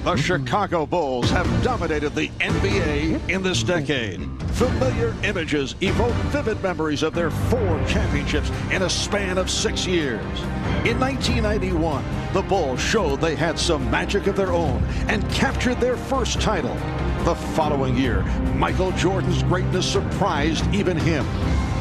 The Chicago Bulls have dominated the NBA in this decade. Familiar images evoke vivid memories of their 4 championships in a span of 6 years. In 1991, the Bulls showed they had some magic of their own and captured their first title. The following year, Michael Jordan's greatness surprised even him.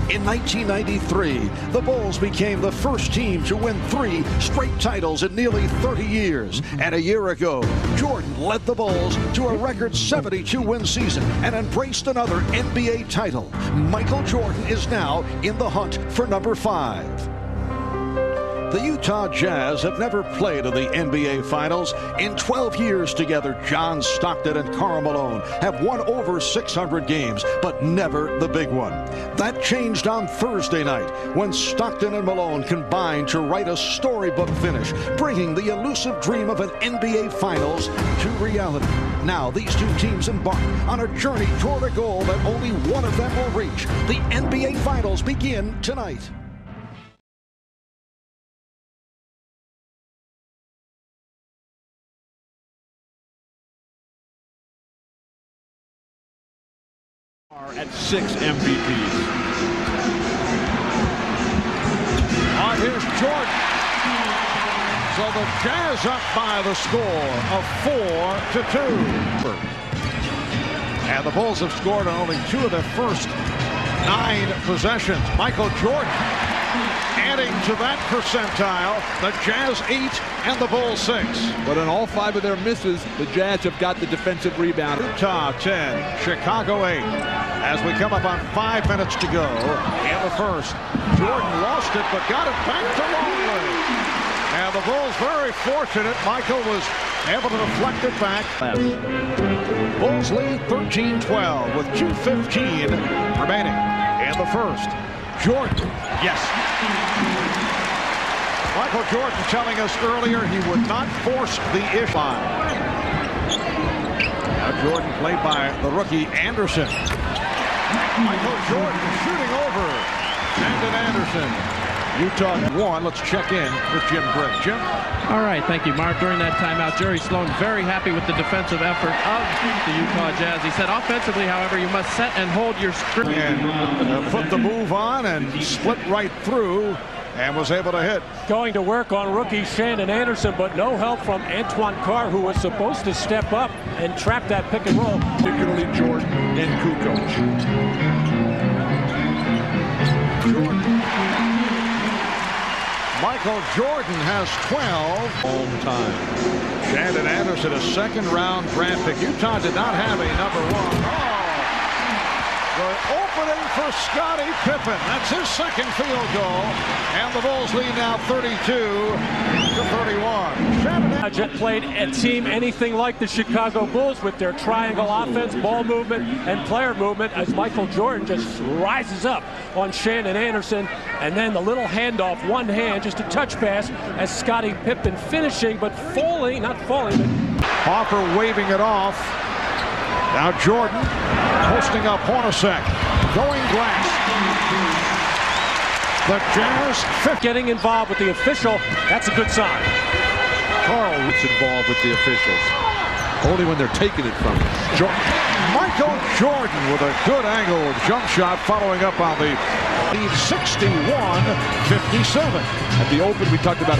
In 1993, the Bulls became the first team to win 3 straight titles in nearly 30 years. And a year ago, Jordan led the Bulls to a record 72-win season and embraced another NBA title. Michael Jordan is now in the hunt for number 5. The Utah Jazz have never played in the NBA Finals. In 12 years together, John Stockton and Karl Malone have won over 600 games, but never the big one. That changed on Thursday night when Stockton and Malone combined to write a storybook finish, bringing the elusive dream of an NBA Finals to reality. Now these 2 teams embark on a journey toward a goal that only one of them will reach. The NBA Finals begin tonight. At 6 MVPs. Here's Jordan. So the Jazz up by the score of 4-2. And the Bulls have scored on only 2 of their first 9 possessions. Michael Jordan adding to that percentile. The Jazz 8 and the Bulls 6. But in all 5 of their misses, the Jazz have got the defensive rebound. Utah 10, Chicago 8. As we come up on 5 minutes to go in the first. Jordan lost it, but got it back to Longley. And the Bulls very fortunate. Michael was able to deflect it back. Bulls lead 13-12 with 2:15 remaining in the first. Jordan, yes. Michael Jordan telling us earlier he would not force the issue. Now Jordan played by the rookie Anderson. Michael Jordan shooting over Brandon Anderson. Utah 1. Let's check in with Jim Gray. Jim? All right, thank you, Mark. During that timeout, Jerry Sloan very happy with the defensive effort of the Utah Jazz. He said offensively, however, you must set and hold your script. And put the move on and split right through and was able to hit. Going to work on rookie Shannon Anderson, but no help from Antoine Carr, who was supposed to step up and trap that pick and roll. Particularly Jordan and Kukoc. Michael Jordan has 12 all the time. Shannon Anderson, a 2nd-round draft pick. Utah did not have a number 1. The opening for Scottie Pippen. That's his 2nd field goal. And the Bulls lead now 32-31. Jet played a team anything like the Chicago Bulls with their triangle offense, ball movement, and player movement as Michael Jordan just rises up on Shannon Anderson. And then the little handoff, one hand, just a touch pass as Scottie Pippen finishing, but falling, not falling. But Hoffer waving it off. Now Jordan posting up Hornacek, going glass. The Jazz getting involved with the official, that's a good sign. Carl gets involved with the officials. Only when they're taking it from him. Michael Jordan with a good angle jump shot following up on the lead 61-57. At the open we talked about,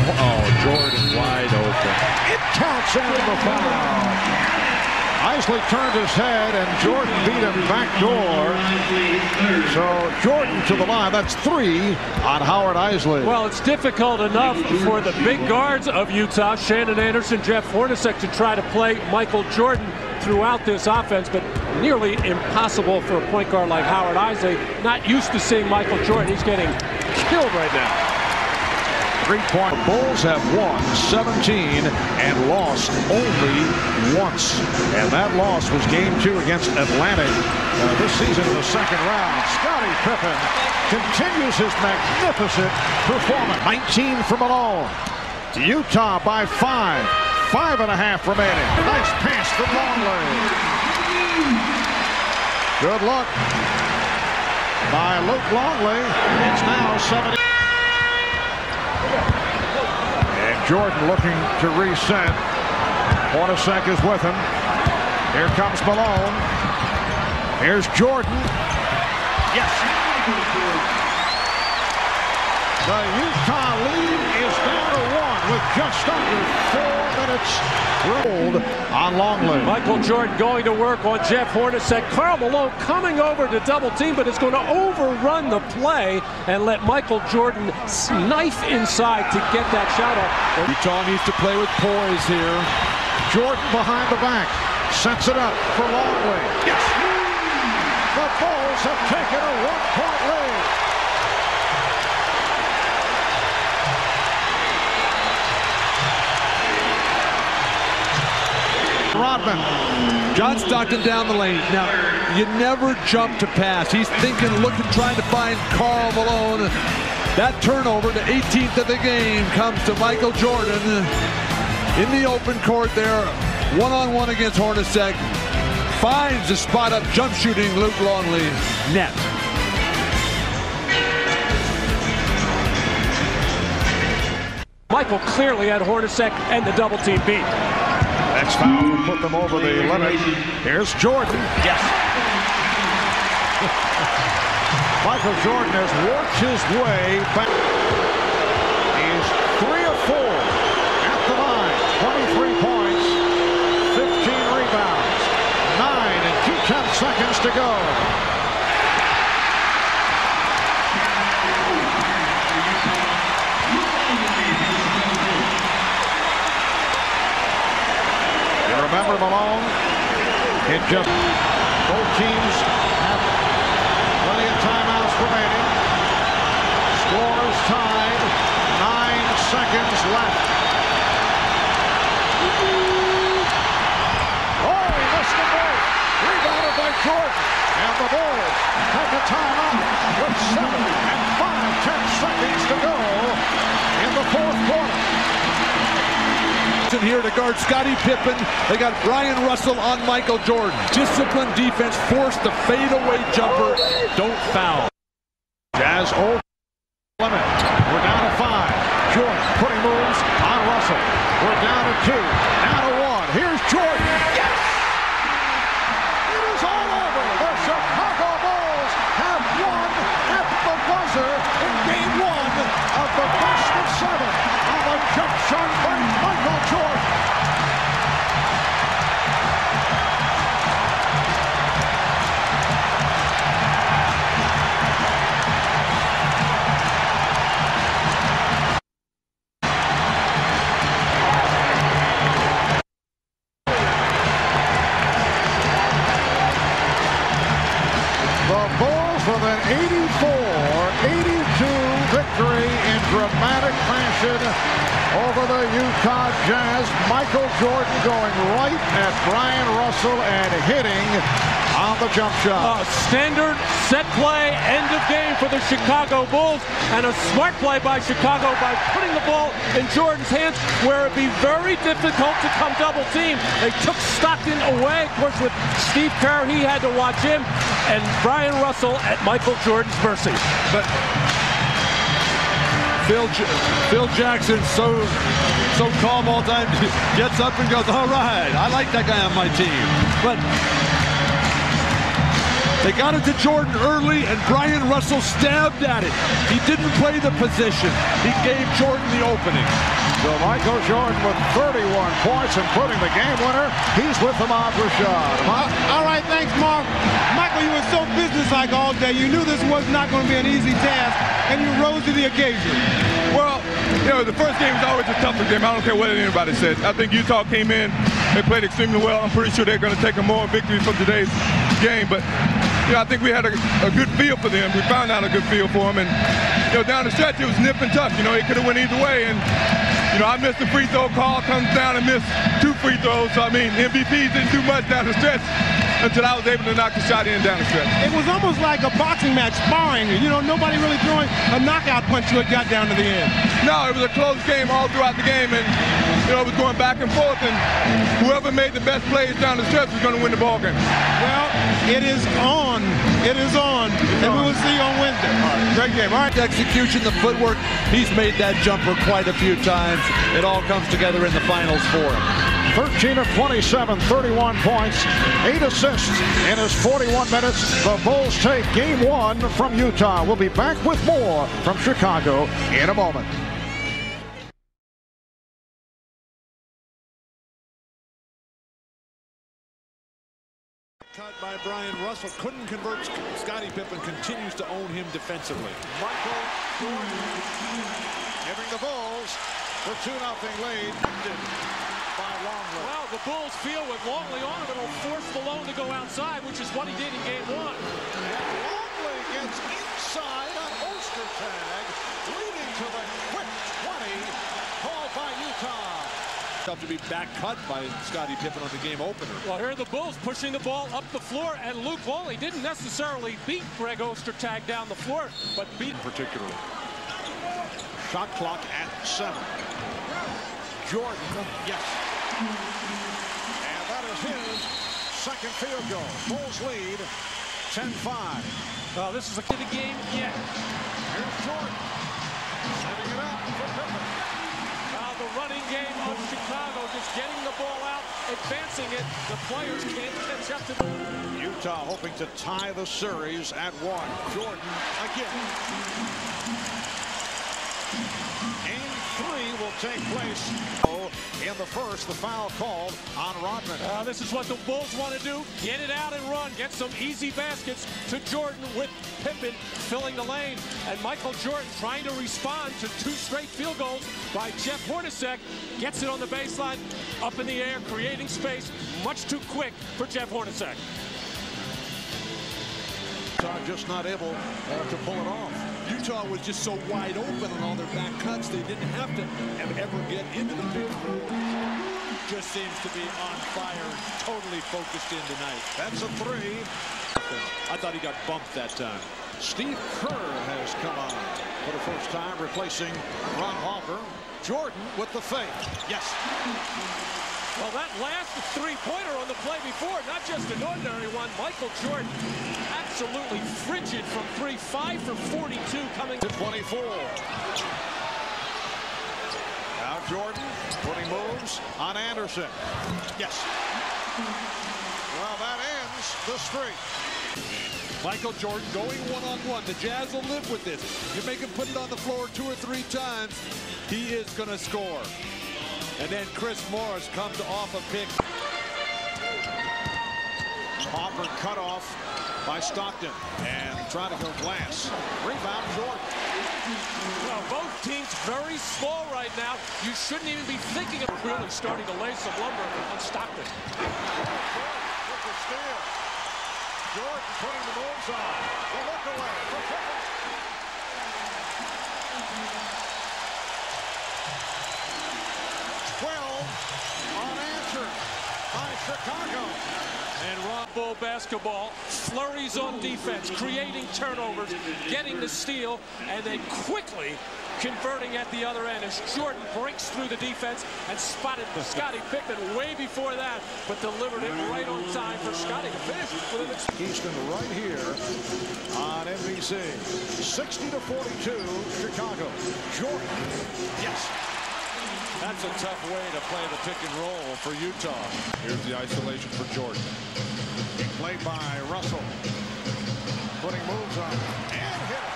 Jordan wide open. It counts out the foul. Isley turned his head and Jordan beat him backdoor. So Jordan to the line. That's 3 on Howard Isley. Well, it's difficult enough for the big guards of Utah, Shannon Anderson, Jeff Hornacek, to try to play Michael Jordan throughout this offense, but nearly impossible for a point guard like Howard Isley. Not used to seeing Michael Jordan. He's getting killed right now. 3-point. The Bulls have won 17 and lost only once. And that loss was game 2 against Atlanta this season in the 2nd round. Scottie Pippen continues his magnificent performance. 19 for Malone. Utah by 5. 5.5 remaining. Nice pass from Longley. Good luck by Luke Longley. It's now 7. And Jordan looking to reset. Hornacek is with him. Here comes Malone. Here's Jordan. Yes. The Utah lead is down to 1 with just under 4 minutes rolled on Longley. Michael Jordan going to work on Jeff Hornacek. Karl Malone coming over to double team, but it's going to overrun the play and let Michael Jordan knife inside to get that shot off. Utah needs to play with poise here. Jordan behind the back. Sets it up for Longley. Yes! The Bulls have taken a 1-point lead. Rodman. John Stockton down the lane. Now, you never jump to pass. He's thinking, looking, trying to find Karl Malone. That turnover, the 18th of the game, comes to Michael Jordan in the open court there. One-on-one against Hornacek. Finds the spot up jump shooting Luke Longley. Net. Michael clearly had Hornacek and the double team beat. Next foul will put them over the limit. Here's Jordan. Yes. Michael Jordan has worked his way back. He's 3 of 4 at the line. 23 points, 15 rebounds, 9 and 2/10 seconds to go. Remember Malone, it just, both teams have plenty of timeouts remaining. Scores tied, 9 seconds left. Oh, he missed them both. Rebounded by Jordan. And the Bulls take a timeout with 7 and 5/10 seconds to go in the fourth quarter. Here to guard Scottie Pippen. They got Brian Russell on Michael Jordan. Disciplined defense, forced the fadeaway jumper. Don't foul. Jazz over limit. We're down to 5. Jordan putting moves on Russell. We're down to 2. Now to 1. Here's Jordan. Yes! It is all over. The Chicago Bulls have won at the buzzer in game 1 of the best of 7 on a jump shot by Michael Jordan. The Bulls with an 84-82 victory in dramatic fashion over the Utah Jazz. Michael Jordan going right at Brian Russell and hitting on the jump shot. Standard set play, end of game for the Chicago Bulls, and a smart play by Chicago by putting the ball in Jordan's hands where it'd be very difficult to come double team. They took Stockton away. Of course, with Steve Kerr, he had to watch him, and Brian Russell at Michael Jordan's mercy. But Phil Jackson, so calm all the time, gets up and goes, all right, I like that guy on my team. But they got it to Jordan early, and Brian Russell stabbed at it. He didn't play the position. He gave Jordan the opening. So Michael Jordan with 31 points, including the game winner. He's with Ahmad Rashad. All right, thanks, Mark. Michael, you were so businesslike all day. You knew this was not going to be an easy task, and you rose to the occasion. Well, you know, the first game is always a tougher game. I don't care what anybody said. I think Utah came in, they played extremely well. I'm pretty sure they're going to take a moral victory from today's game. But, you know, I think we had a good feel for them. We found out a good feel for them. And, you know, down the stretch, it was nip and tuck. You know, it could have went either way. And, you know, I missed the free throw call, comes down and missed 2 free throws. So, I mean, MVPs didn't do much down the stretch until I was able to knock the shot in down the stretch. It was almost like a boxing match, sparring. You know, nobody really throwing a knockout punch till it got down to the end. No, it was a close game all throughout the game, and, you know, it was going back and forth, and whoever made the best plays down the stretch was going to win the ball game. Well, it is on. It is on, and we will see you on Wednesday. Great game. All right. The execution, the footwork, he's made that jumper quite a few times. It all comes together in the finals for him. 13 of 27, 31 points, 8 assists in his 41 minutes. The Bulls take game 1 from Utah. We'll be back with more from Chicago in a moment. Cut by Brian Russell, couldn't convert. Scottie Pippen continues to own him defensively. Michael Jordan giving the Bulls the 2-0 lead by Longley. Well, the Bulls feel with Longley on him, it'll force Malone to go outside, which is what he did in game 1. And Longley gets inside on Ostertag, leading to the quick 20 called by Utah. To be back cut by Scottie Pippen on the game opener. Well, here are the Bulls pushing the ball up the floor, and Luke Longley didn't necessarily beat Greg Ostertag down the floor, but beat particularly. Shot clock at 7. Jordan, yes. And that is his second field goal. Bulls lead 10-5. Well, this is a key to the game yet. Here's Jordan. Setting it up for Pippen. The running game of Chicago, just getting the ball out, advancing it. The players can't catch up to them. Utah hoping to tie the series at 1. Jordan again. Game 3 will take place in the first. The foul called on Rodman. This is what the Bulls want to do. Get it out and run. Get some easy baskets to Jordan with Pippen filling the lane. And Michael Jordan trying to respond to 2 straight field goals by Jeff Hornacek. Gets it on the baseline, up in the air, creating space. Much too quick for Jeff Hornacek. Just not able to pull it off. Utah was just so wide open on all their back cuts, they didn't have to ever get into the big room. Just seems to be on fire, totally focused in tonight. That's a 3. I thought he got bumped that time. Steve Kerr has come on for the first time, replacing Ron Halper. Jordan with the fake. Yes. Well, that last 3-pointer on the play before, not just an ordinary one. Michael Jordan absolutely frigid from 3, 5 for 42 coming to 24. Now Jordan putting moves on Anderson. Yes. Well, that ends the streak. Michael Jordan going one-on-one. The Jazz will live with this. You make him put it on the floor 2 or 3 times, he is going to score. And then Chris Morris comes off a pick. Hopper cut off by Stockton and trying to go glass. Rebound Jordan. Well, both teams very small right now. You shouldn't even be thinking of really starting to lay some lumber on Stockton. With the steal. Jordan putting the moves on. The look away for Pippen. Unanswered by Chicago. And Ron Bull basketball, flurries on defense, creating turnovers, getting the steal, and then quickly converting at the other end as Jordan breaks through the defense and spotted Scottie Pippen way before that, but delivered it right on time for Scottie to finish for the next. Easton right here on NBC. 60-42, Chicago. Jordan, yes. That's a tough way to play the pick and roll for Utah. Here's the isolation for Jordan. Played by Russell. Putting moves on and hit it.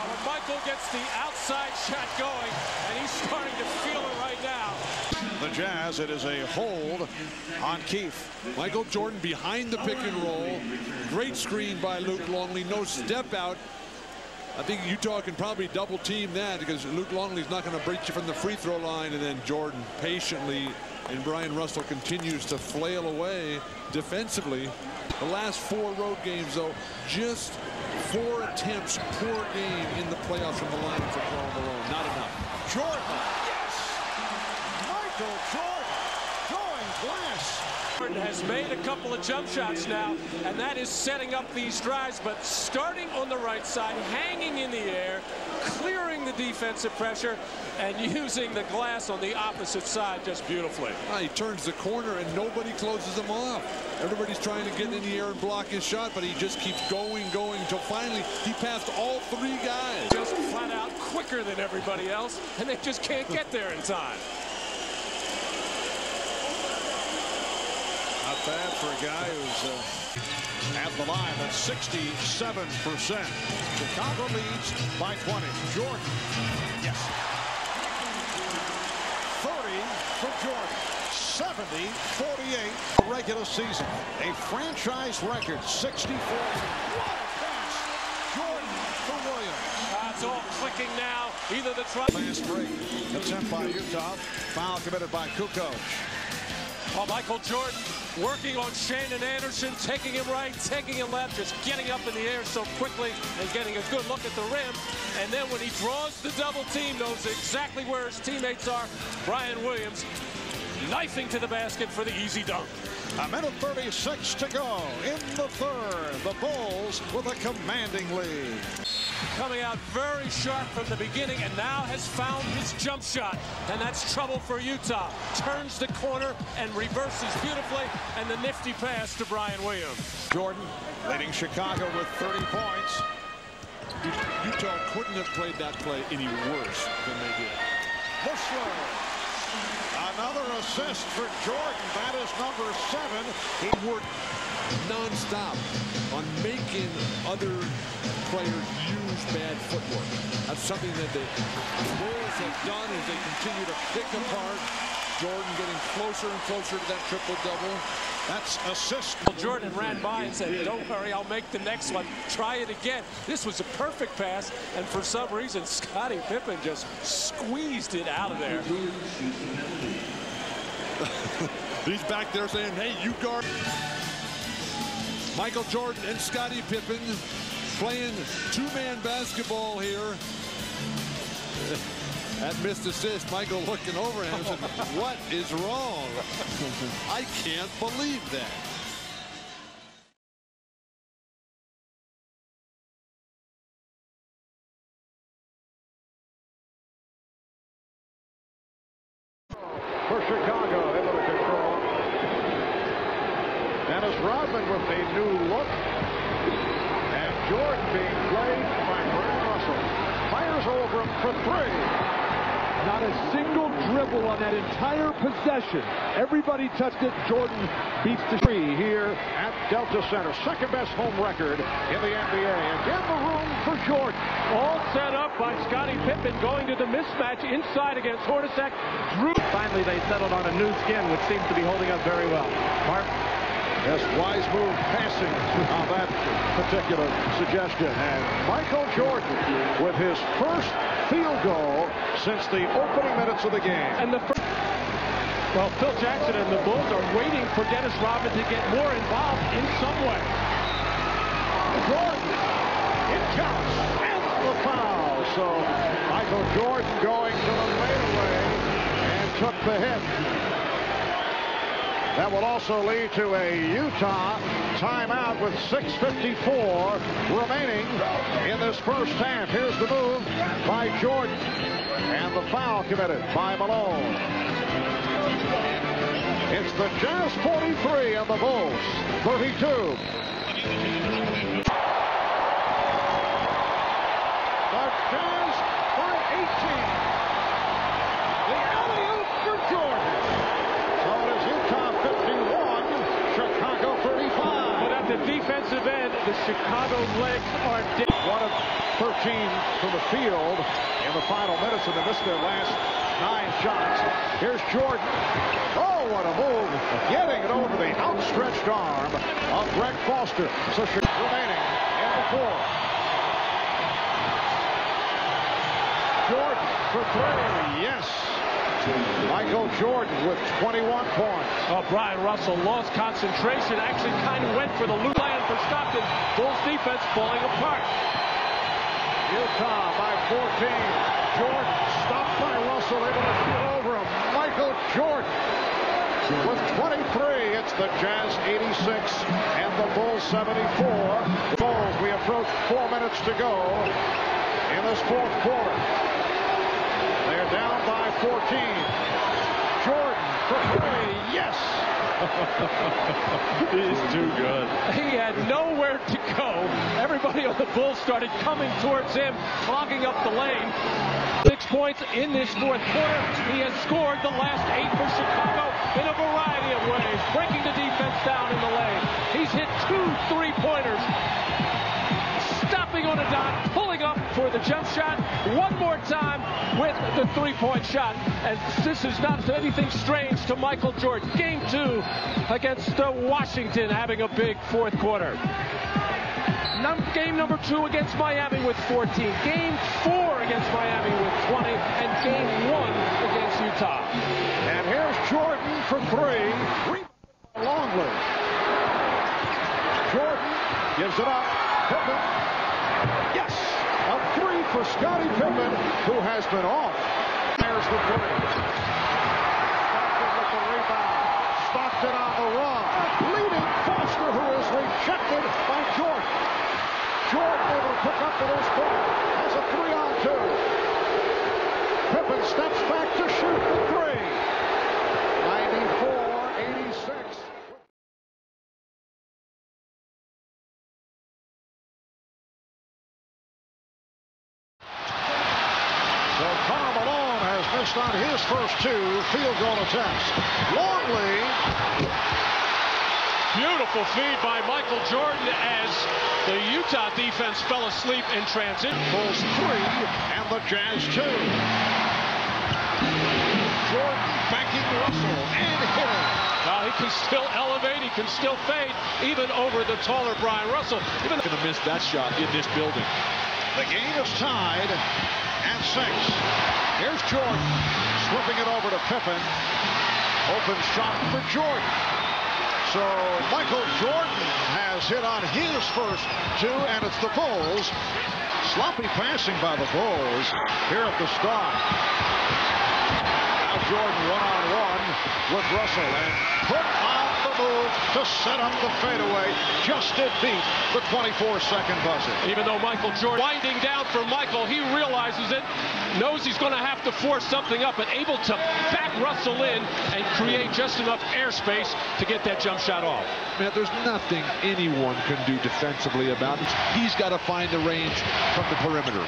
When Michael gets the outside shot going, and he's starting to feel it right now. The Jazz, it is a hold on Keefe. Michael Jordan behind the pick and roll. Great screen by Luke Longley. No step out. I think Utah can probably double team that because Luke Longley's not going to break you from the free throw line, and then Jordan patiently, and Brian Russell continues to flail away defensively. The last 4 road games, though, just 4 attempts per game in the playoffs from the line for Karl Malone. Not enough. Jordan, yes! Michael Jordan going glass. Jordan has made a couple of jump shots now, and that is setting up these drives, but starting on the right side, hanging in the air, clearing the defensive pressure, and using the glass on the opposite side just beautifully. He turns the corner and nobody closes him off. Everybody's trying to get in the air and block his shot, but he just keeps going until finally he passed all 3 guys. Just flat out quicker than everybody else, and they just can't get there in time. Not bad for a guy who's at the line. That's 67%. Chicago leads by 20. Jordan. Yes. 30 for Jordan. 70-48 regular season. A franchise record 64. What a pass. Jordan for Williams. It's all clicking now. Either the try. Last break attempt by Utah. Foul committed by Kukoc. Oh, Michael Jordan working on Shannon Anderson, taking him right, taking him left, just getting up in the air so quickly and getting a good look at the rim. And then when he draws the double team, knows exactly where his teammates are. Brian Williams knifing to the basket for the easy dunk. A minute 36 to go in the third. The Bulls with a commanding lead. Coming out very sharp from the beginning and now has found his jump shot. And that's trouble for Utah. Turns the corner and reverses beautifully. And the nifty pass to Brian Williams. Jordan leading Chicago with 30 points. Utah couldn't have played that play any worse than they did. Bushler. Another assist for Jordan. That is number 7. He worked non-stop on making other players use bad footwork. That's something that the Bulls have done as they continue to pick apart. Jordan getting closer and closer to that triple-double. That's assist. Well, Jordan ran by and said, don't worry, I'll make the next one. Try it again. This was a perfect pass, and for some reason, Scottie Pippen just squeezed it out of there. He's back there saying, hey, you guard. Michael Jordan and Scottie Pippen playing two-man basketball here. That missed assist, Michael looking over at him and said, what is wrong? I can't believe that. For Chicago, able to control. Dennis Rodman with a new look. And Jordan being played by Brad Russell. Fires over him for 3. Not a single dribble on that entire possession. Everybody touched it. Jordan beats the 3 here at Delta Center. Second best home record in the NBA. Again, the room for Jordan. All set up by Scottie Pippen going to the mismatch inside against Hornacek. Finally, they settled on a new skin, which seems to be holding up very well. Mark? Yes, wise move passing on that particular suggestion. And Michael Jordan with his first field goal since the opening minutes of the game. And well, Phil Jackson and the Bulls are waiting for Dennis Rodman to get more involved in some way. Jordan, it counts, and the foul. So Michael Jordan going to the fadeaway and took the hit. That will also lead to a Utah timeout with 6:54 remaining in this first half. Here's the move by Jordan and the foul committed by Malone. It's the Jazz 43 and the Bulls 32. The Jazz by 18. The alley-oop for Jordan. So it is Utah 51, Chicago 35. But at the defensive end, the Chicago legs are dead. 1 of 13 from the field in the final minutes, and they missed their last 9 shots. Here's Jordan. Oh, what a move. Getting it over the outstretched arm of Greg Foster. So remaining in the fourth. Jordan for 3. Yes. Michael Jordan with 21 points. Oh, Brian Russell lost concentration. Actually kind of went for the loop land for Stockton. Bulls defense falling apart. Utah by 14. Jordan stopped by Russell, able to get over him. Michael Jordan with 23. It's the Jazz 86 and the Bulls 74. Bulls, we approach 4 minutes to go in this fourth quarter. They're down by 14. Jordan for three. Yes! He's too good. He had nowhere to go. Everybody on the Bulls started coming towards him, clogging up the lane. 6 points in this fourth quarter. He has scored the last 8 for Chicago in a variety of ways, breaking the defense down in the lane. He's hit 2 3-pointers. Stopping on a dot, pulling up for the jump shot one more time with the 3-point shot. And this is not anything strange to Michael Jordan. Game 2 against Washington, having a big fourth quarter. Game number 2 against Miami with 14. Game 4 against Miami with 20. And game 1 against Utah. And here's Jordan for 3. Longley. Jordan gives it up. Pippen. Yes! A 3 for Scottie Pippen, who has been off. There's the 3. Stockton with the rebound. Stockton on the run. Leading Foster, who is rejected by Jordan. Jordan able to pick up the loose ball. Has a 3-on-2. Pippen steps back to shoot the 3. 94-86. So Karl Malone has missed on his first 2 field goal attempts. Longley. Beautiful feed by Michael Jordan as the Utah defense fell asleep in transition. Bulls 3 and the Jazz 2. Jordan banking Russell and hitting. He can still elevate, he can still fade, even over the taller Brian Russell. Going to miss that shot in this building. The game is tied at 6. Here's Jordan slipping it over to Pippen. Open shot for Jordan. So Michael Jordan has hit on his first 2, and it's the Bulls. Sloppy passing by the Bulls here at the start. Now Jordan one-on-one with Russell and put on the move to set up the fadeaway. Just did beat the 24-second buzzer. Even though Michael Jordan winding down for Michael, he realizes it, knows he's going to have to force something up, and able to back Russell in and create just enough airspace to get that jump shot off. Man, there's nothing anyone can do defensively about it. He's got to find the range from the perimeter.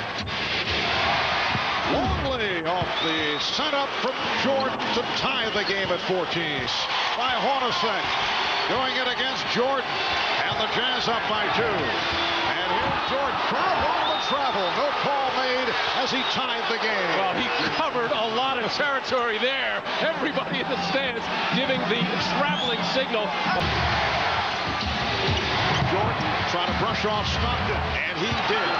Longley off the setup from Jordan to tie the game at 14 by Hornacek. Doing it against Jordan, and the Jazz up by 2. And here's Jordan. Travel. No call made as he tied the game. Well, he covered a lot of territory there. Everybody in the stands giving the traveling signal. Jordan trying to brush off Stockton, and he did.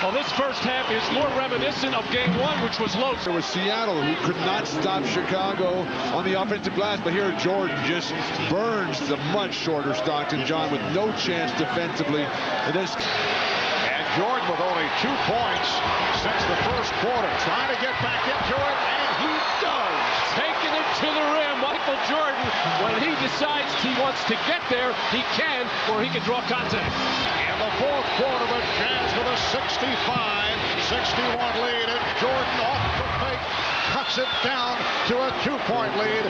Well, this first half is more reminiscent of game 1, which was low. It was Seattle who could not stop Chicago on the offensive glass, but here Jordan just burns the much shorter Stockton, John, with no chance defensively. And Jordan with only 2 points since the first quarter, trying to get back into it, and he does. Taking it to the rim, Michael Jordan, when he decides he wants to get there, he can, or he can draw contact. In the fourth quarter, the Jazz with a 65-61 lead, and Jordan off the fake, cuts it down to a 2-point lead.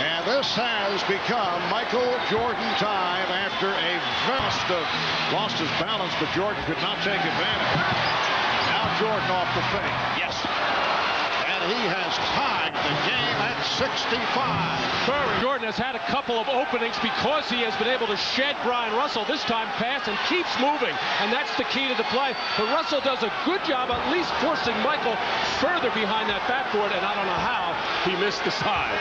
And this has become Michael Jordan time after a lost his balance, but Jordan could not take advantage. Now Jordan off the fake. Yes. And he has tied the game at 65. Jordan has had a couple of openings because he has been able to shed Brian Russell. This time pass and keeps moving, and that's the key to the play. But Russell does a good job at least forcing Michael further behind that backboard, and I don't know how he missed the side.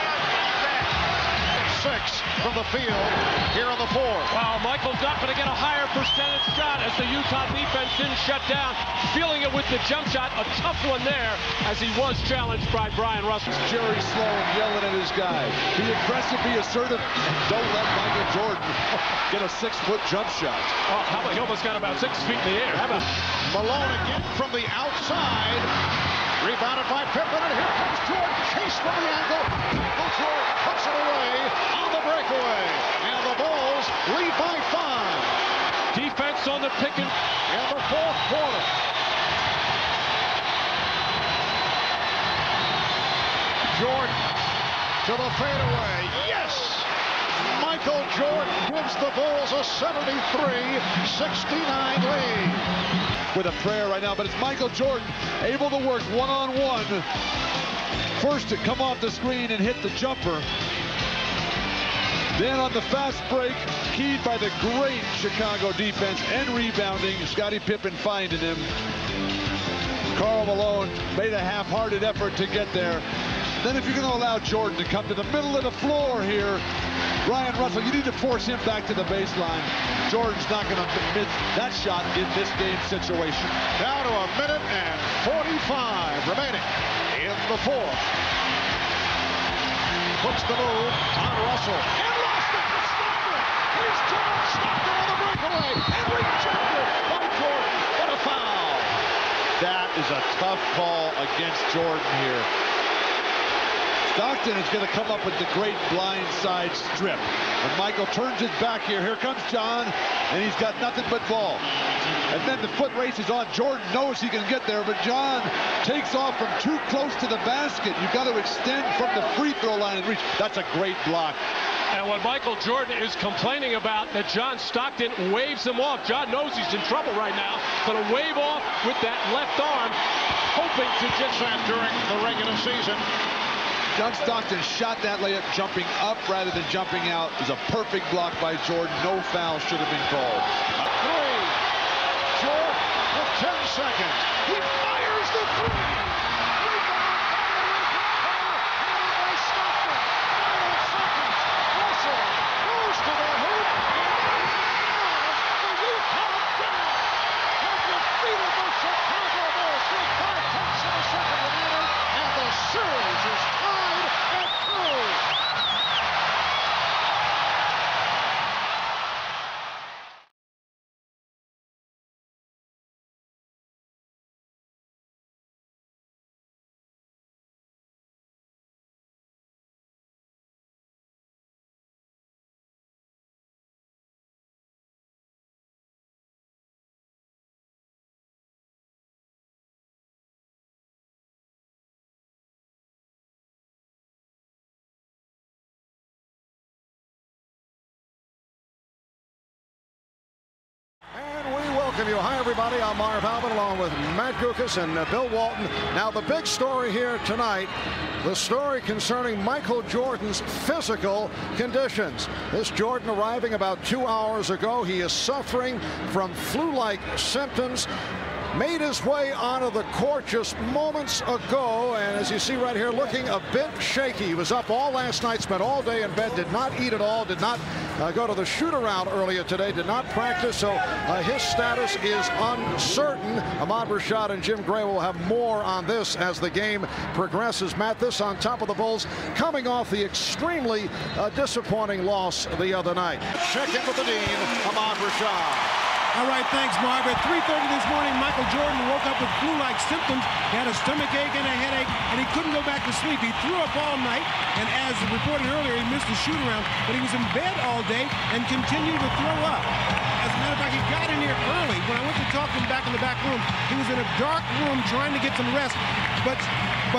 6 from the field here in the fourth. Wow, Michael's not going to get a higher percentage shot as the Utah defense didn't shut down. Feeling it with the jump shot, a tough one there as he was challenged by Brian Russell. Jerry Sloan yelling at his guy. Be aggressive, be assertive, and don't let Michael Jordan get a 6-foot jump shot. Oh, how about he almost got about 6 feet in the air. How about Malone again from the outside. Rebounded by Pippen, and here comes Jordan. Chase from the angle. Jordan puts it away on the breakaway. And the Bulls lead by 5. Defense on the pick and in the fourth quarter. Jordan to the fadeaway. Yes! Michael Jordan gives the Bulls a 73-69 lead. With a prayer right now, but it's Michael Jordan able to work one-on-one. First to come off the screen and hit the jumper. Then on the fast break, keyed by the great Chicago defense and rebounding, Scottie Pippen finding him. Karl Malone made a half-hearted effort to get there. Then if you're going to allow Jordan to come to the middle of the floor here, Ryan Russell, you need to force him back to the baseline. Jordan's not going to miss that shot in this game situation. Down to a minute and 45 remaining in the fourth. Puts the move on Russell. And lost it to Stockton. Here's John Stockton on the breakaway. And rejected by Jordan. What a foul. That is a tough call against Jordan here. Stockton is going to come up with the great blind side strip. When Michael turns his back here comes John, and he's got nothing but ball. And then the foot race is on. Jordan knows he can get there, but John takes off from too close to the basket. You've got to extend from the free throw line and reach. That's a great block. And what Michael Jordan is complaining about, that John Stockton waves him off. John knows he's in trouble right now. Going to wave off with that left arm, hoping to just that during the regular season. John Stockton shot that layup jumping up rather than jumping out. It was a perfect block by Jordan. No foul should have been called. Three. Jordan with 10 seconds. He fires the three. Rebound by Stockton. 5 seconds. Russell goes to the hoop. And the Utah Jazz have defeated the Chicago Bulls with 5 tenths of a second remaining. And the series is tied at 2. And we welcome you. Hi, everybody. I'm Marv Albin along with Matt Gukas and Bill Walton. Now, the big story here tonight, the story concerning Michael Jordan's physical conditions. This Jordan arriving about 2 hours ago. He is suffering from flu-like symptoms. Made his way onto the court just moments ago, and as you see right here, looking a bit shaky. He was up all last night, spent all day in bed, did not eat at all, did not go to the shoot-around earlier today, did not practice, so his status is uncertain. Ahmad Rashad and Jim Gray will have more on this as the game progresses. Matt, this on top of the Bulls, coming off the extremely disappointing loss the other night. Check in with the Dean, Ahmad Rashad. All right, thanks, Marv. At 3:30 this morning, Michael Jordan woke up with flu-like symptoms. He had a stomach ache and a headache, and he couldn't go back to sleep. He threw up all night, and as reported earlier, he missed the shoot-around, but he was in bed all day and continued to throw up. As a matter of fact, he got in here early. When I went to talk to him back in the back room, he was in a dark room trying to get some rest, but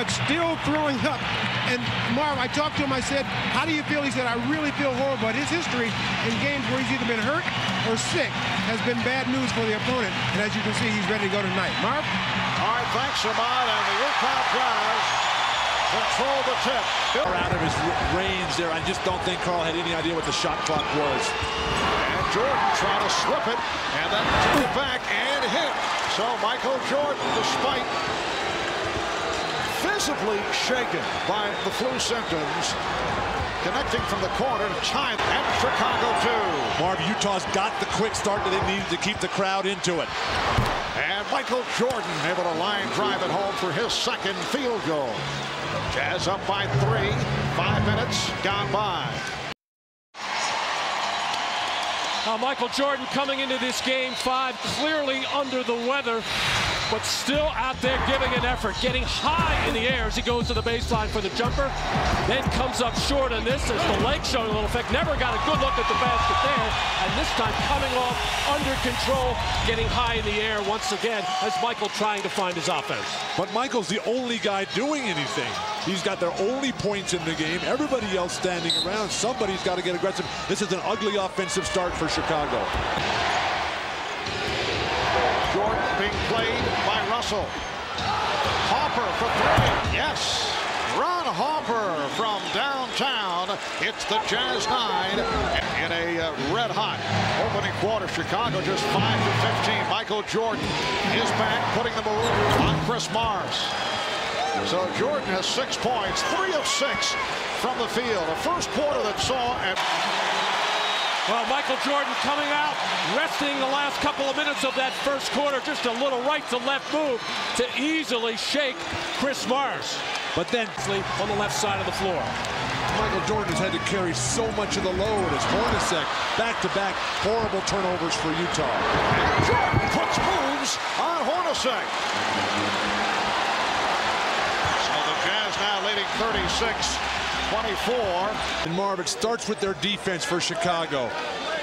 still throwing up. And Marv, I talked to him, I said, how do you feel? He said, I really feel horrible. But his history in games where he's either been hurt or sick has been bad news for the opponent. And as you can see, he's ready to go tonight. Marv? All right, thanks, Ahmad. And the Utah Jazz control the tip. Out of his range there. I just don't think Karl had any idea what the shot clock was. And Jordan trying to slip it and then took it back and hit. So Michael Jordan, despite visibly shaken by the flu symptoms, connecting from the corner to tie at Chicago 2. Marv, Utah's got the quick start that they needed to keep the crowd into it. And Michael Jordan able to line drive it home for his second field goal. Jazz up by 3. 5 minutes gone by. Michael Jordan coming into this game 5 clearly under the weather. but still out there giving an effort, getting high in the air as he goes to the baseline for the jumper. Then comes up short on this as the leg showing a little effect. Never got a good look at the basket there. And this time coming off under control, getting high in the air once again as Michael trying to find his offense. But Michael's the only guy doing anything. He's got their only points in the game. Everybody else standing around. Somebody's got to get aggressive. This is an ugly offensive start for Chicago. Jordan being played by Russell. Harper for three. Yes. Ron Harper from downtown. It's the Jazz 9 in a red-hot opening quarter. Chicago just 5 for 15. Michael Jordan is back, putting the move on Chris Morris. So Jordan has 6 points, 3 of 6 from the field. A first quarter that saw at... Well, Michael Jordan coming out, resting the last couple of minutes of that first quarter. Just a little right to left move to easily shake Chris Morris. But then on the left side of the floor. Michael Jordan has had to carry so much of the load as Hornacek back-to-back horrible turnovers for Utah. And Jordan puts moves on Hornacek. So the Jazz now leading 36-24. And Marv, it starts with their defense for Chicago.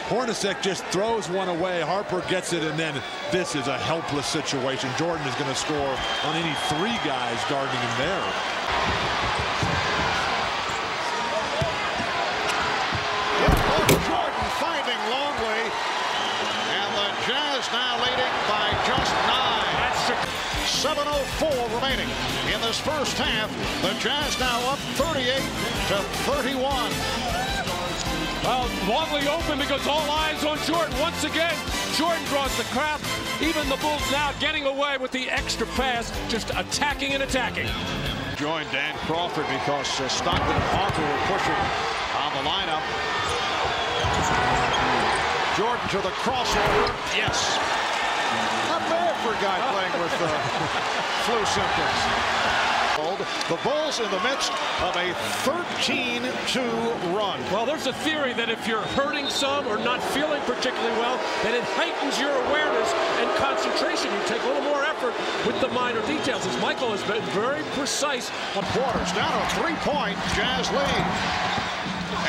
Hornacek just throws one away. Harper gets it, and then this is a helpless situation. Jordan is going to score on any 3 guys guarding him there. Jordan finding Longley, and the Jazz now leading by just 9. 7:04 remaining in this first half. The Jazz now up 38-31. Well, Longley open because all eyes on Jordan. Once again, Jordan draws the crowd. Even the Bulls now getting away with the extra pass, just attacking and attacking. Join Dan Crawford because Stockton and Harper were pushing on the lineup. Jordan to the crossover. Yes. Not bad for a guy playing with flu symptoms. The Bulls in the midst of a 13-2 run. Well, there's a theory that if you're hurting some or not feeling particularly well, then it heightens your awareness and concentration. You take a little more effort with the minor details, as Michael has been very precise. On quarters, down a 3-point Jazz lead.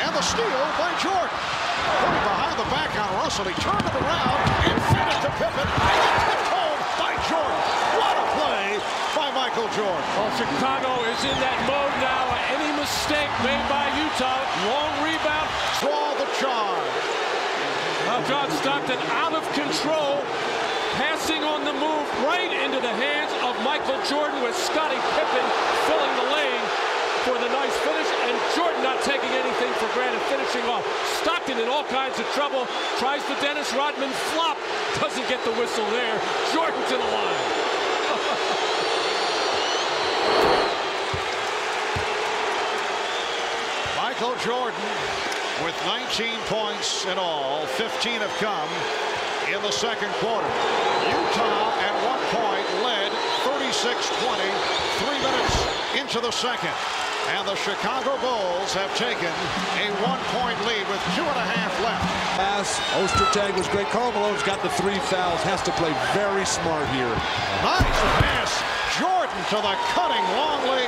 And the steal by Jordan. Putting behind the back on Russell. He turned it around and fed it to Pippen. And tipped home by Jordan. What a play by Michael Jordan. Well, Chicago is in that mode now. Any mistake made by Utah, long rebound. Draw the charge. Now John Stockton out of control. Passing on the move right into the hands of Michael Jordan with Scottie Pippen filling the lane for the nice finish, and Jordan not taking anything for granted, finishing off. Stockton in all kinds of trouble, tries the Dennis Rodman flop, doesn't get the whistle there. Jordan to the line. Michael Jordan with 19 points in all. 15 have come in the second quarter. Utah at one point led 36-20, 3 minutes into the second. And the Chicago Bulls have taken a 1-point lead with 2.5 left. Pass, Ostertag was great. Karl Malone's got the 3 fouls, has to play very smart here. Nice pass. Jordan to the cutting Longley,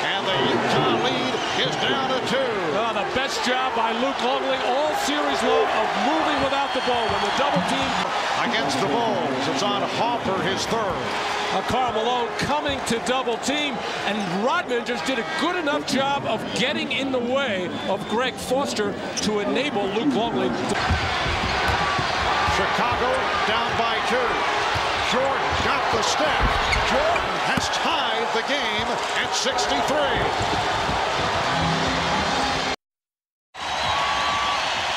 and the Utah lead is down to 2. Oh, the best job by Luke Longley all series long of moving without the ball. When the double team against the Bulls, it's on Harper, his 3rd. Karl Malone coming to double team, and Rodman just did a good enough job of getting in the way of Greg Foster to enable Luke Longley. Chicago down by 2. Jordan got the step. Jordan has tied the game at 63.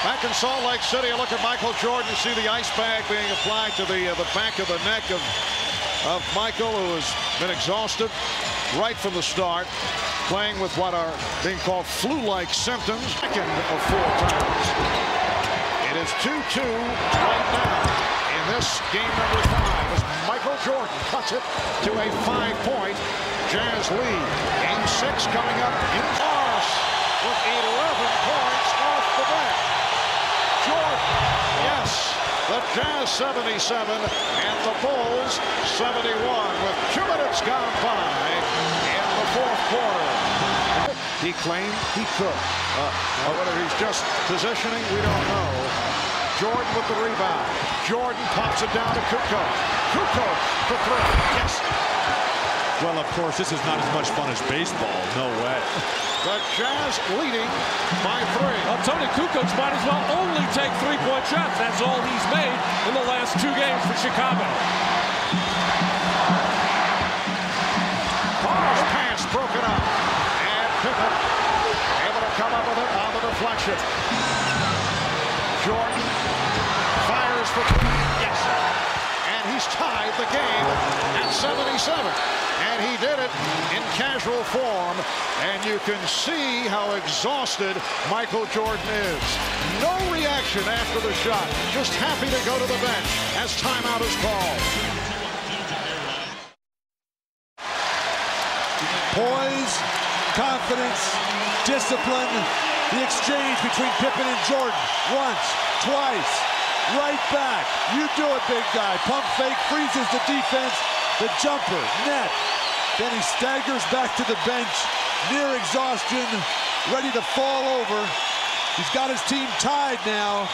Back in Salt Lake City, a look at Michael Jordan. You see the ice bag being applied to the back of the neck of Michael, who has been exhausted right from the start, playing with what are being called flu-like symptoms. Second of 4 times. It is 2-2 right now in this game number 5 as Michael Jordan cuts it to a 5-point Jazz lead. Game 6 coming up in Morris with 11 points off the bench. Jordan, yes. The Jazz 77 and the Bulls 71 with He claimed he could. Whether he's just positioning, we don't know. Jordan with the rebound. Jordan pops it down to Kukoc. Kukoc for three. Yes. Well, of course, this is not as much fun as baseball. No way. The Jazz leading by 3. Well, Tony Kukoc might as well only take three-point shots. That's all he's made in the last 2 games for Chicago. Paul's pass broken up. And Pippen able to come up with it on the deflection. Jordan fires for 3. Yes. And he's tied the game at 77. And he did it in casual form. And you can see how exhausted Michael Jordan is. No reaction after the shot. Just happy to go to the bench as timeout is called. Poise, confidence, discipline. The exchange between Pippen and Jordan. Once, twice, right back. You do it, big guy. Pump fake, freezes the defense. The jumper, net. Then he staggers back to the bench, near exhaustion, ready to fall over. He's got his team tied now.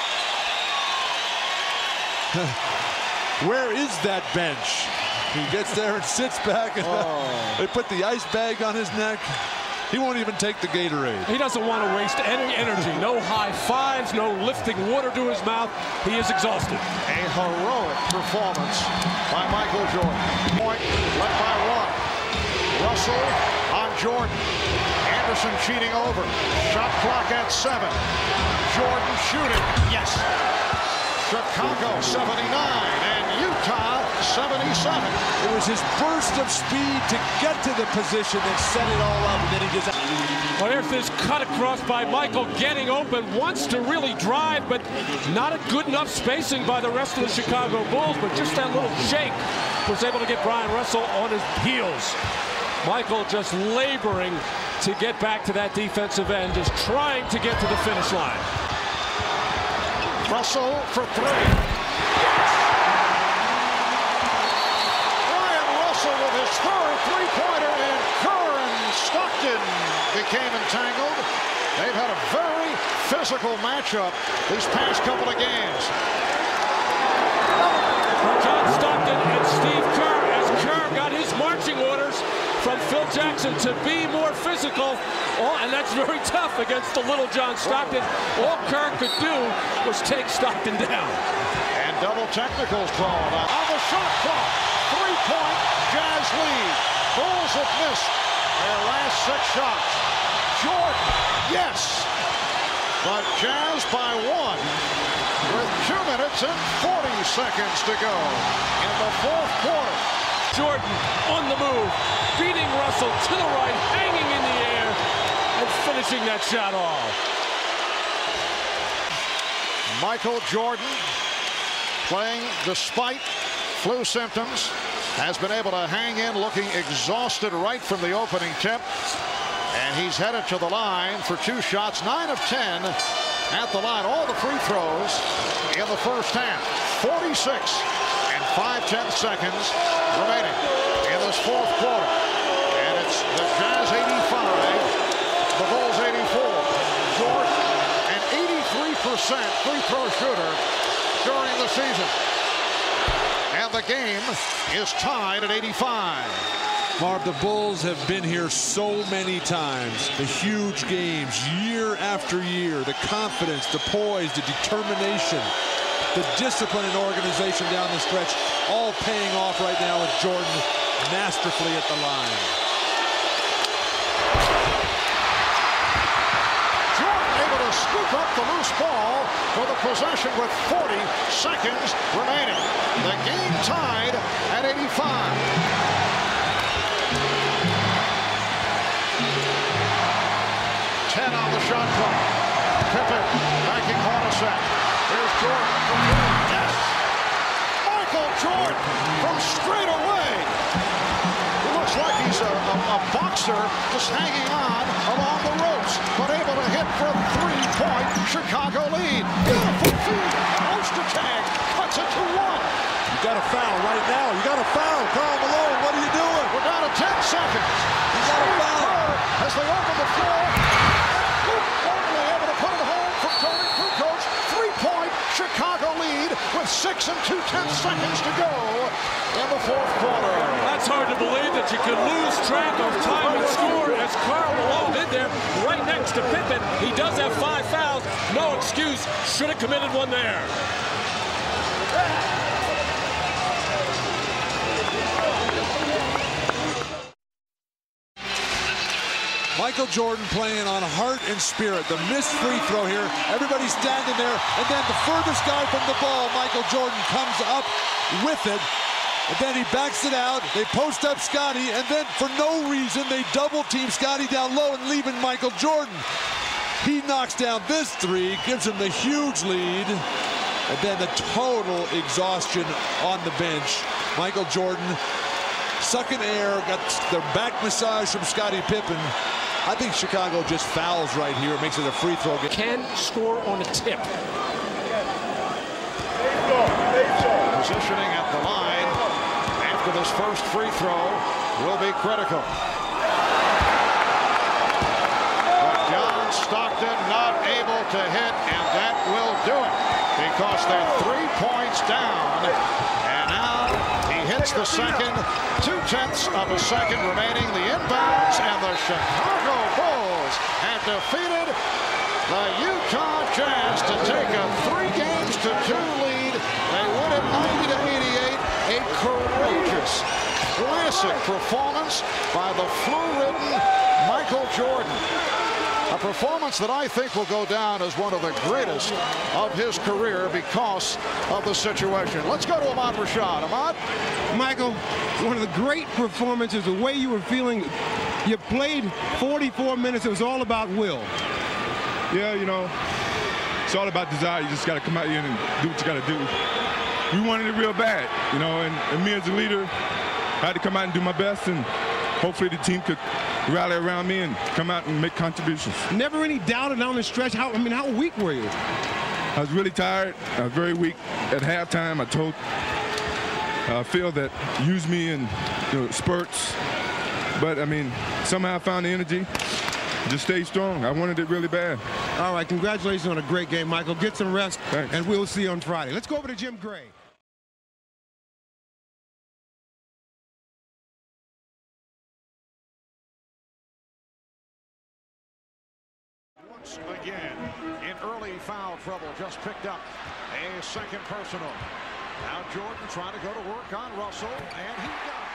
Where is that bench? He gets there and sits back. And they put the ice bag on his neck. He won't even take the Gatorade. He doesn't want to waste any energy. No high fives, no lifting water to his mouth. He is exhausted. A heroic performance by Michael Jordan. Point led by 1. Russell on Jordan. Anderson cheating over. Shot clock at 7. Jordan shooting. Yes. Chicago 79 and Utah 77. It was his burst of speed to get to the position that set it all up, and then he just... Well, there's this cut across by Michael, getting open, wants to really drive, but not a good enough spacing by the rest of the Chicago Bulls, but just that little shake was able to get Brian Russell on his heels. Michael just laboring to get back to that defensive end, just trying to get to the finish line. Russell for 3. Brian Russell with his third three-pointer, and Kerr and Stockton became entangled. They've had a very physical matchup these past couple of games. John Stockton and Steve Kerr, as Kerr got his marching orders from Phil Jackson to be more physical. And that's very tough against the little John Stockton. All Kerr could do was take Stockton down. And double technicals called on the shot clock. 3-point Jazz lead. Bulls have missed their last 6 shots. Jordan, yes. But Jazz by 1 with 2 minutes and 40 seconds to go in the 4th quarter. Jordan on the move, beating Russell to the right, hanging in the air, and finishing that shot off. Michael Jordan, playing despite flu symptoms, has been able to hang in, looking exhausted right from the opening tip. And he's headed to the line for 2 shots, 9 of 10 at the line. All the free throws in the first half. 46 and 5/10 seconds remaining in this 4th quarter. And it's the Jazz 85, the Bulls 84. Jordan, an 83% free throw shooter during the season. And the game is tied at 85. Marv, the Bulls have been here so many times. The huge games, year after year. The confidence, the poise, the determination, the discipline and organization down the stretch, all paying off right now with Jordan masterfully at the line. Jordan able to scoop up the loose ball for the possession with 40 seconds remaining. The game tied at 85. On the shot clock. Pippen backing Hornacek. Here's Jordan from 3. Yes! Michael Jordan from straight away. He looks like he's a boxer just hanging on along the ropes, but able to hit for a 3-point Chicago lead. Beautiful feed. Poster tag. Cuts it to 1. You got a foul right now. You got a foul. Karl Malone, what are you doing? We're down to 10 seconds. You got a foul. As they open the floor. less than 2/10 seconds to go in the fourth quarter. That's hard to believe that you can lose track of time and score as Karl Malone did there right next to Pippen. He does have 5 fouls. No excuse. Should have committed one there. Michael Jordan playing on heart and spirit. The missed free throw here. Everybody's standing there. And then the furthest guy from the ball, Michael Jordan, comes up with it. And then he backs it out. They post up Scotty. And then for no reason, they double team Scotty down low and leaving Michael Jordan. He knocks down this three, gives him the huge lead. And then the total exhaustion on the bench. Michael Jordan sucking air, got the back massage from Scottie Pippen. I think Chicago just fouls right here, makes it a free throw. Can score on a tip. Positioning at the line after this first free throw will be critical. But John Stockton not able to hit, and that will do it because they're 3 points down. And now he hits the second, 0.2 of a second remaining. The inbounds, and the Chicago Bulls have defeated the Utah Jazz to take a 3-2 lead. They win it 90-88. A courageous, classic performance by the flu-ridden Michael Jordan. A performance that I think will go down as one of the greatest of his career because of the situation. Let's go to Ahmad Rashad. Ahmad? Michael, one of the great performances, the way you were feeling. You played 44 minutes. It was all about will. Yeah, you know, it's all about desire. You just got to come out here and do what you got to do. We wanted it real bad, you know, and me as a leader, I had to come out and do my best, and hopefully the team could rally around me and come out and make contributions. Never any doubt down the stretch. How weak were you? I was really tired. I was very weak. At halftime, I told Phil that use me in spurts. But, I mean, somehow I found the energy. Just stay strong. I wanted it really bad. All right, congratulations on a great game, Michael. Get some rest, Thanks. And we'll see you on Friday. Let's go over to Jim Gray. Once again, in early foul trouble, just picked up a second personal. Now Jordan trying to go to work on Russell, and he got it.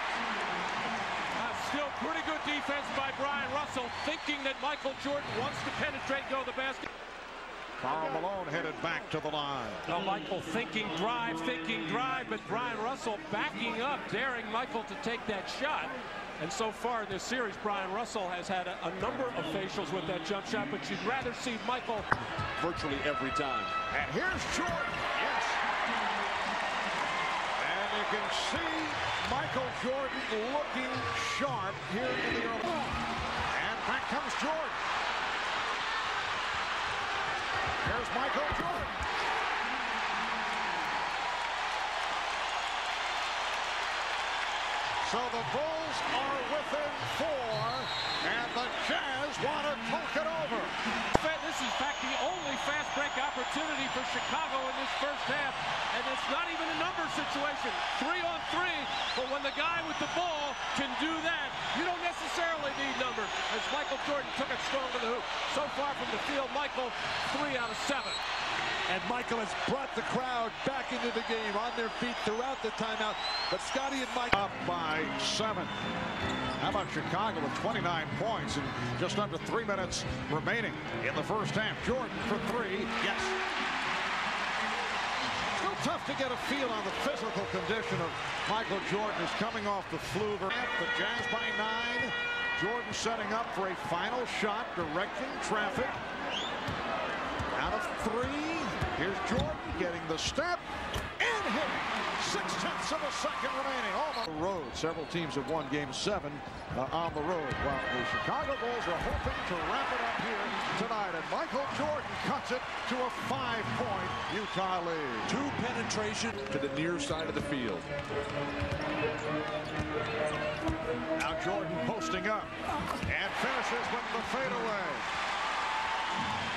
Still pretty good defense by Brian Russell, thinking that Michael Jordan wants to penetrate and go to the basket. Karl Malone headed back to the line. Now Michael thinking drive, but Brian Russell backing up, daring Michael to take that shot. And so far in this series, Brian Russell has had a number of facials with that jump shot, but you'd rather see Michael virtually every time. And here's Jordan. Yes. And you can see Michael Jordan looking sharp here in the early. And back comes Jordan. Here's Michael Jordan. So the Bulls are within 4, and the Jazz want to talk it over. This is, in fact, the only fast break opportunity for Chicago in this first half, and it's not even a number situation. 3-on-3, but when the guy with the ball can do that, you don't necessarily need numbers, as Michael Jordan took it strong to the hoop. So far from the field, Michael, 3 out of 7. And Michael has brought the crowd back into the game on their feet throughout the timeout. But Scotty and Mike up by 7. How about Chicago with 29 points and just under 3 minutes remaining in the first half? Jordan for 3. Yes. Still tough to get a feel on the physical condition of Michael Jordan, who's coming off the flu. The Jazz by 9. Jordan setting up for a final shot, directing traffic. Out of 3. Here's Jordan getting the step and hitting. 0.6 of a second remaining. On the road. Several teams have won Game 7 on the road. While the Chicago Bulls are hoping to wrap it up here tonight. And Michael Jordan cuts it to a 5-point Utah lead. 2 penetration to the near side of the field. Now Jordan posting up and finishes with the fadeaway.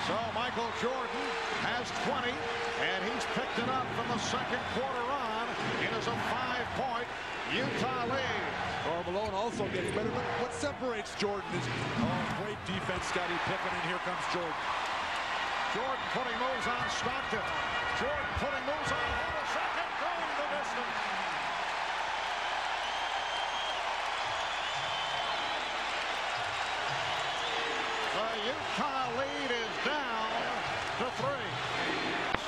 So Michael Jordan has 20, and he's picked it up from the second quarter on. It is a 5-point Utah lead. Karl Malone also getting better, but what separates Jordan is Great defense, Scottie Pippen, and here comes Jordan. Jordan putting moves on Stockton. Jordan putting moves on Hornacek, going the distance. The Utah lead is down to 3.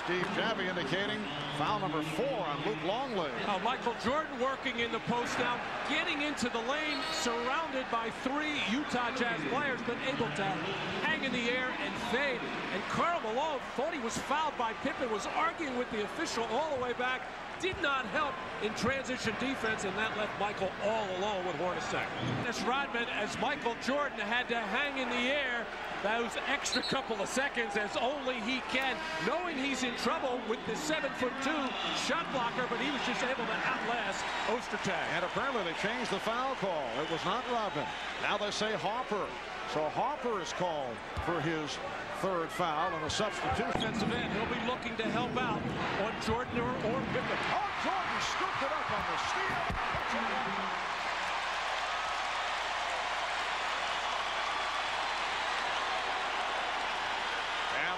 Steve Javie indicating foul number 4 on Luke Longley. Michael Jordan working in the post now, getting into the lane, surrounded by 3 Utah Jazz players, but able to hang in the air and fade. And Karl Malone thought he was fouled by Pippen, was arguing with the official all the way back. Did not help in transition defense, and that left Michael all alone with Hornacek. Dennis Rodman, as Michael Jordan had to hang in the air those extra couple of seconds as only he can, knowing he's in trouble with the 7'2" shot blocker, but he was just able to outlast Ostertag. And apparently they changed the foul call. It was not Rodman. Now they say Harper. So Harper is called for his 3rd foul and a substitution. Defensive end, he'll be looking to help out on Jordan or Pippen. Oh, Jordan scooped it up on the steal.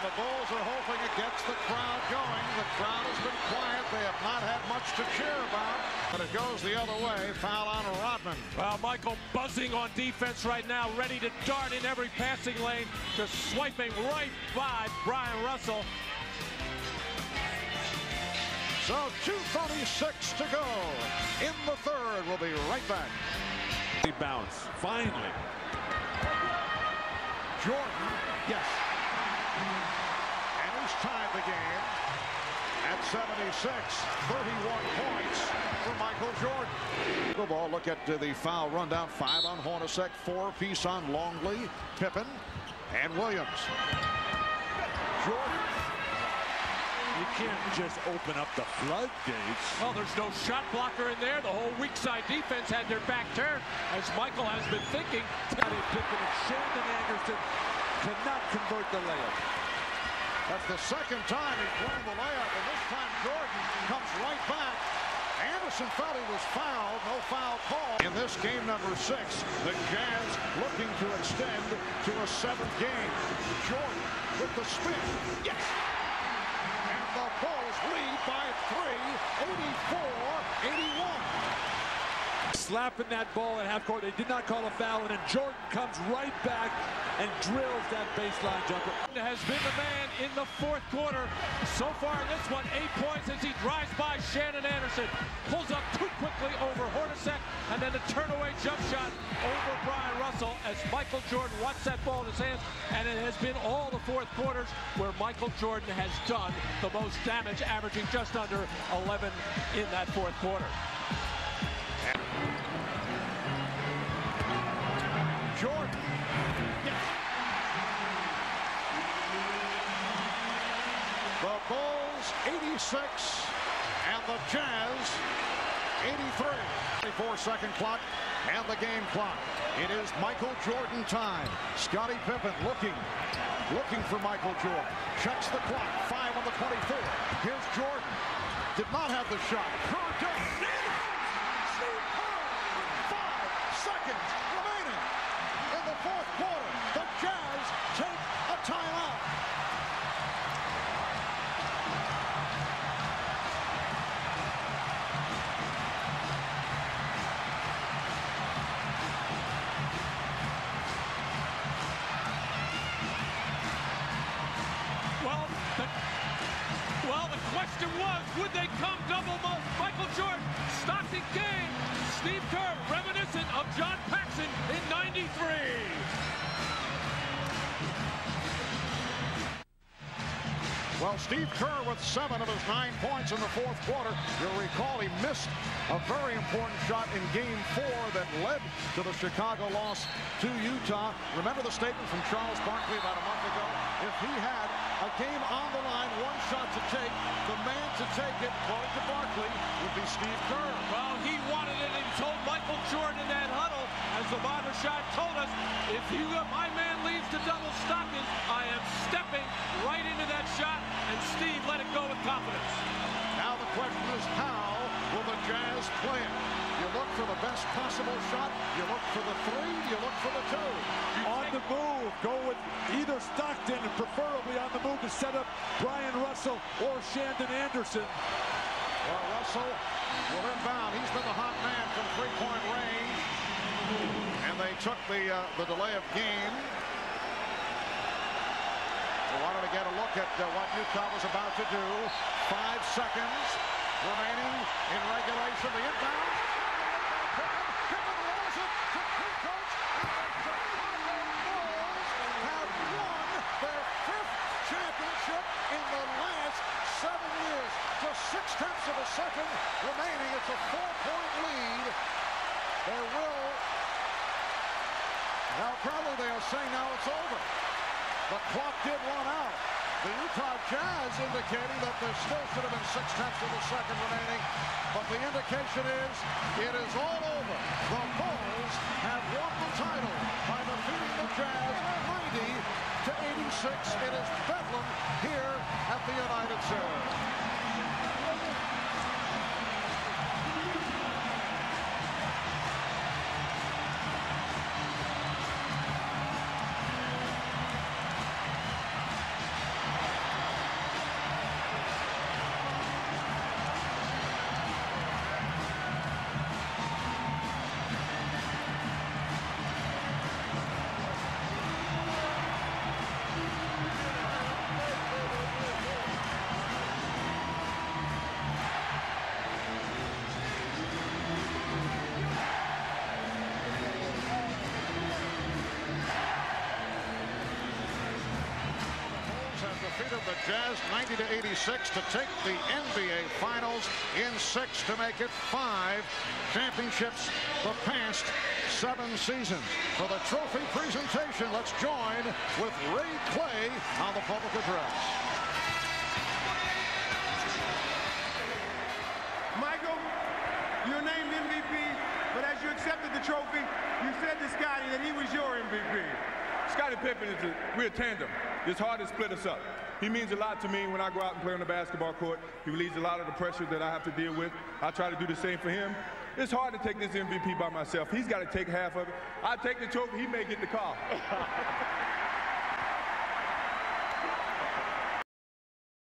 The Bulls are hoping it gets the crowd going. The crowd has been quiet. They have not had much to cheer about. But it goes the other way. Foul on Rodman. Well, Michael buzzing on defense right now, ready to dart in every passing lane, just swiping right by Brian Russell. So 2:36 to go in the 3rd. We'll be right back. He bounced, finally. Jordan, yes. And he's tied the game at 76. 31 points for Michael Jordan. The ball, look at the foul rundown. 5 on Hornacek, 4-piece on Longley, Pippen, and Williams. Jordan. You can't just open up the floodgates. Well, there's no shot blocker in there. The whole weak side defense had their back turned, as Michael has been thinking. Scottie Pippen and Shandon Anderson cannot convert the layup. That's the second time he's blown the layup, and this time Jordan comes right back. Anderson felt he was fouled, no foul call. In this game number 6, the Jazz looking to extend to a 7th game. Jordan with the spin. Yes! And the Bulls lead by 3, 84-81. Slapping that ball at half court. They did not call a foul, and then Jordan comes right back and drills that baseline jumper. Has been the man in the 4th quarter. So far in this one, 8 points as he drives by Shandon Anderson. Pulls up too quickly over Hornacek, and then a turnaway jump shot over Brian Russell as Michael Jordan wants that ball in his hands. And it has been all the 4th quarters where Michael Jordan has done the most damage, averaging just under 11 in that 4th quarter. Jordan. Yes. The Bulls 86 and the Jazz 83. 24-second clock and the game clock. It is Michael Jordan time. Scottie Pippen looking for Michael Jordan. Checks the clock. 5 on the 24. Here's Jordan. Did not have the shot. Kerr does. 5 seconds remaining. In the 4th quarter, the Jazz take a timeout. Well, the question was, would they come double Michael Jordan? Stockton game. Steve Kerr, reminiscent of John Paxson in '93. Well, Steve Kerr with 7 of his 9 points in the 4th quarter. You'll recall he missed a very important shot in Game 4 that led to the Chicago loss to Utah. Remember the statement from Charles Barkley about a month ago? If he had a game on the line, 1 shot to take, the man to take it, according to Barkley, would be Steve Kerr. Well, he wanted it, and he told Michael Jordan in that huddle, as the modern shot, told us, if my man leads to double Stockton, I am stepping right into that shot, and Steve let it go with confidence. Now the question is, how will the Jazz play it? You look for the best possible shot, you look for the three, you look for the two. On the move, go with either Stockton, and preferably on the move to set up Brian Russell or Shandon Anderson. Well, Russell will inbound. He's been the hot man from three-point range. And they took the delay of game. They wanted to get a look at what Utah was about to do. 5 seconds remaining in regulation. The inbound. Pippen rolls it to Kukoc. And the Bulls have won their 5th championship in the last 7 years. Just 0.6 of a second remaining. It's a 4-point lead. There will. Now probably they'll say now it's over. The clock did run out. The Utah Jazz indicating that there still should have been 0.6 of a second remaining. But the indication is it is all over. The Bulls have won the title by defeating the Jazz 90-86. It is Bedlam here at the United Center. Defeated the Jazz 90-86 to take the NBA Finals in 6 to make it 5 championships the past 7 seasons. For the trophy presentation, let's join with Ray Clay on the public address. Michael, you're named MVP, but as you accepted the trophy, you said to Scottie that he was your MVP. Scottie Pippen we're a tandem. It's hard to split us up. He means a lot to me when I go out and play on the basketball court. He relieves a lot of the pressure that I have to deal with. I try to do the same for him. It's hard to take this MVP by myself. He's got to take half of it. I take the trophy. He may get the call.